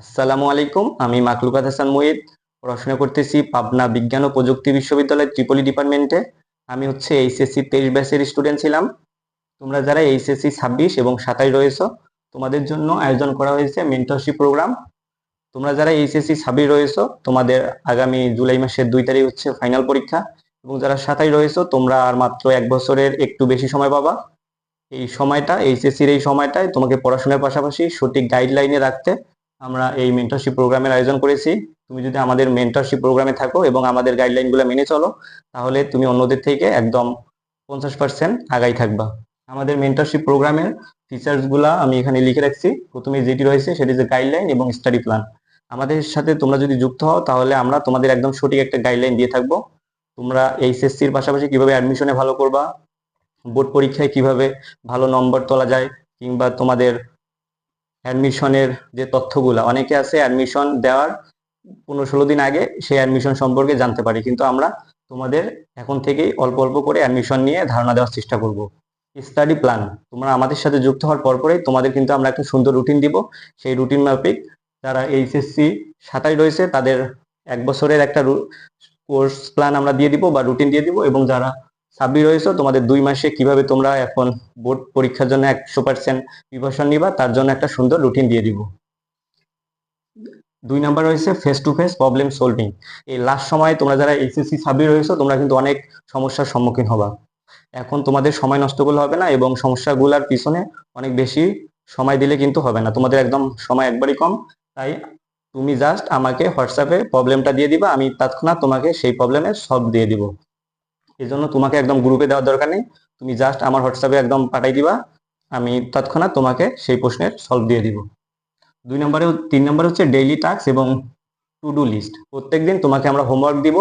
আসসালামু আলাইকুম। আমি মাকলুকাত হাসান মুহিত পড়াশোনা করতেছি পাবনা বিজ্ঞান ও প্রযুক্তি বিশ্ববিদ্যালয়ের ট্রিপলি ডিপার্টমেন্টে। আমি হচ্ছে এইচএসসি 23 ব্যাচের স্টুডেন্ট ছিলাম। তোমরা যারা এইচএসসি 26 এবং 27 রয়েছো, তোমাদের জন্য আয়োজন করা হয়েছে মেন্টরশিপ প্রোগ্রাম। তোমরা যারা এইচএসসি 26 রয়েছো, তোমাদের আগামী জুলাই মাসের 2 তারিখ হচ্ছে ফাইনাল পরীক্ষা, এবং যারা 27 রয়েছো তোমরা আর মাত্র 1 বছরের একটু বেশি সময় পাবা। এই সময়টা, এইচএসসির এই সময়টায় তোমাকে পড়াশোনার পাশাপাশি সঠিক গাইডলাইনে রাখতে আমরা এই মেন্টরশিপ প্রোগ্রামের আয়োজন করেছি। তুমি যদি আমাদের মেন্টরশিপ প্রোগ্রামে থাকো এবং আমাদের গাইডলাইনগুলো মেনে চলো, তাহলে তুমি অন্যদের থেকে একদম 50% আগাই থাকবা। আমাদের মেন্টরশিপ প্রোগ্রামের ফিচার্সগুলা আমি এখানে লিখে রাখছি। প্রথমে যেটি রয়েছে সেটি যে গাইডলাইন এবং স্টাডি প্ল্যান। আমাদের সাথে তোমরা যদি যুক্ত হও, তাহলে আমরা তোমাদের একদম সঠিক একটা গাইডলাইন দিয়ে থাকবো। তোমরা এইচএসসির পাশাপাশি কিভাবে অ্যাডমিশনে ভালো করবা, বোর্ড পরীক্ষায় কিভাবে ভালো নম্বর তোলা যায়, কিংবা তোমাদের অ্যাডমিশনের যে তথ্যগুলা, অনেকে আছে অ্যাডমিশন দেওয়ার 15-16 দিন আগে সেই অ্যাডমিশন সম্পর্কে জানতে পারি, কিন্তু আমরা তোমাদের এখন থেকেই অল্প অল্প করে অ্যাডমিশন নিয়ে ধারণা দেওয়ার চেষ্টা করব। স্টাডি প্ল্যান, তোমরা আমাদের সাথে যুক্ত হওয়ার পরপরই তোমাদের কিন্তু আমরা একটা সুন্দর রুটিন দিব। সেই রুটিন মাফিক যারা এইচএসসি 27 রয়েছে তাদের 1 বছরের একটা কোর্স প্ল্যান আমরা দিয়ে দিব বা রুটিন দিয়ে দিব, এবং যারা 26 রয়েছে তোমাদের 2 মাসে কিভাবে তোমরা এখন বোর্ড পরীক্ষার জন্য 100% প্রিপারেশন নিবা তার জন্য একটা সুন্দর রুটিন দিয়ে দিব। 2 নাম্বার রয়েছে face to face problem solving. এই লাস্ট সময় তোমরা যারা এইচএসসি 26 রয়েছে তোমরা কিন্তু অনেক সমস্যার সম্মুখীন হবা। এখন তোমাদের সময় নষ্ট করলে হবে না, এবং সমস্যাগুলোর পিছনে অনেক বেশি সময় দিলে কিন্তু হবে না। তোমাদের একদম সময় একবারই কম। তাই তুমি জাস্ট আমাকে হোয়াটসঅ্যাপে প্রবলেমটা দিয়ে দিবা, আমি তৎক্ষণাৎ তোমাকে সেই প্রবলেমের সলভ দিয়ে দিব। এই জন্য তোমাকে একদম গ্রুপে দেওয়ার দরকার নেই, তুমি জাস্ট আমার হোয়াটসঅ্যাপে একদম পাঠাই দিবা, আমি তৎক্ষণাৎ তোমাকে সেই প্রশ্নের সলভ দিয়ে দিব। 3 নম্বরে হচ্ছে ডেইলি টাস্ক এবং টু ডু লিস্ট। প্রত্যেকদিন তোমাকে আমরা হোমওয়ার্ক দিব,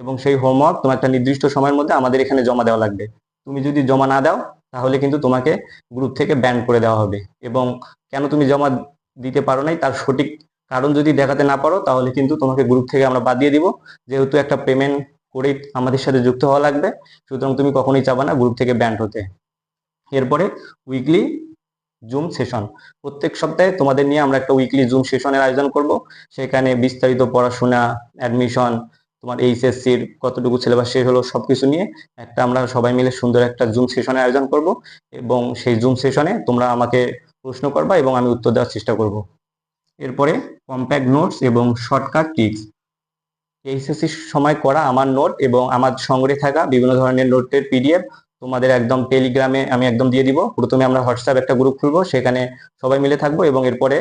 এবং সেই হোমওয়ার্ক তোমার একটা নির্দিষ্ট সময়ের মধ্যে আমাদের এখানে জমা দেওয়া লাগবে। তুমি যদি জমা না দাও, তাহলে কিন্তু তোমাকে গ্রুপ থেকে ব্যান করে দেওয়া হবে। এবং কেন তুমি জমা দিতে পারো নাই তার সঠিক কারণ যদি দেখাতে না পারো, তাহলে কিন্তু তোমাকে গ্রুপ থেকে আমরা বাদ দিয়ে দিব। যেহেতু একটা পেমেন্ট করে আমাদের সাথে যুক্ত হওয়া লাগবে, সুতরাং তুমি কখনোই চাবা না গ্রুপ থেকে ব্যান হতে। এরপরে উইকলি জুম সেশন। প্রত্যেক সপ্তাহে তোমাদের নিয়ে আমরা একটা উইকলি জুম সেশনের আয়োজন করব। সেখানে বিস্তারিত পড়াশোনা, অ্যাডমিশন, তোমার এইচএসসির কতটুকু সিলেবাস শেষ হলো সবকিছু নিয়ে একটা আমরা সবাই মিলে সুন্দর একটা জুম সেশনের আয়োজন করব, এবং সেই জুম সেশনে তোমরা আমাকে প্রশ্ন করবা এবং আমি উত্তর দেওয়ার চেষ্টা করব। এরপরে কম্প্যাক্ট নোটস এবং শর্টকাট টিপস। এইচএসসির সময় করা আমার নোট এবং আমার সংগ্রহে থাকা বিভিন্ন ধরনের নোটের পিডিএফ তোমাদের একদম টেলিগ্রামে আমি একদম দিয়ে দিব। প্রথমে আমরা হোয়াটসঅ্যাপ একটা গ্রুপ খুলবো, সেখানে সবাই মিলে থাকবো, এবং এরপরে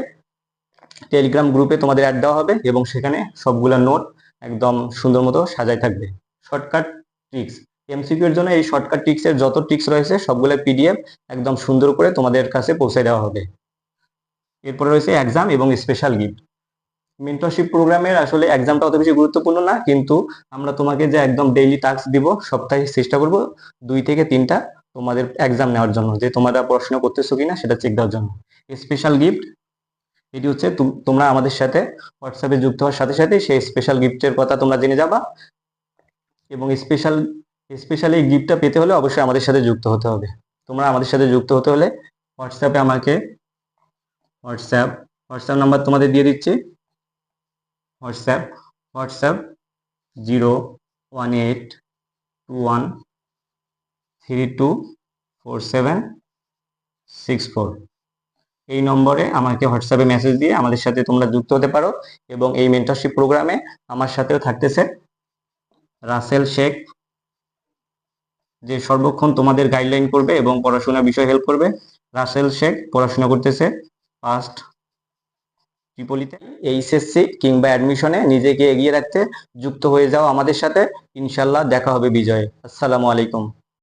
টেলিগ্রাম গ্রুপে তোমাদের অ্যাড দেওয়া হবে, এবং সেখানে সবগুলা নোট একদম সুন্দর মতো সাজাই থাকবে। শর্টকাট ট্রিক্স, এমসিকিউ এর জন্য এই শর্টকাট ট্রিক্সের যত ট্রিক্স রয়েছে সবগুলো পিডিএফ একদম সুন্দর করে তোমাদের কাছে পৌঁছে দেওয়া হবে। এরপরে রয়েছে এক্সাম এবং স্পেশাল গিফট। মেন্টরশিপ প্রোগ্রামের আসলে এক্সামটা অত বেশি গুরুত্বপূর্ণ না, কিন্তু আমরা তোমাকে যে একদম ডেইলি টাস্ক দিব, সপ্তাহে চেষ্টা করব 2 থেকে 3টা তোমাদের এক্সাম নেওয়ার জন্য, যে তোমরা পড়াশোনা করতেছো কিনা সেটা চেক দেওয়ার জন্য। স্পেশাল গিফট, এটি হচ্ছে তোমরা আমাদের সাথে হোয়াটসঅ্যাপে যুক্ত হওয়ার সাথে সাথে সেই স্পেশাল গিফটের কথা তোমরা জেনে যাবা, এবং স্পেশালি গিফটটা পেতে হলে অবশ্যই আমাদের সাথে যুক্ত হতে হবে। তোমরা আমাদের সাথে যুক্ত হতে হলে হোয়াটসঅ্যাপে আমাকে হোয়াটসঅ্যাপ নাম্বার তোমাদের দিয়ে দিচ্ছি। হোয়াটসঅ্যাপ 01821324764। এই নম্বরে আমাকে হোয়াটসঅ্যাপে মেসেজ দিয়ে আমাদের সাথে তোমরা যুক্ত হতে পারো। এবং এই মেন্টরশিপ প্রোগ্রামে আমার সাথেও থাকতেছে রাসেল শেখ, যে সর্বক্ষণ তোমাদের গাইডলাইন করবে এবং পড়াশোনার বিষয়ে হেল্প করবে। রাসেল শেখ পড়াশোনা করতেছে ফার্স্ট ট্রিপলিতে। এইচএসসি কিংবা অ্যাডমিশনে নিজেকে এগিয়ে রাখতে যুক্ত হয়ে যাও আমাদের সাথে, ইনশাল্লাহ দেখা হবে বিজয়ে। আসসালামু আলাইকুম।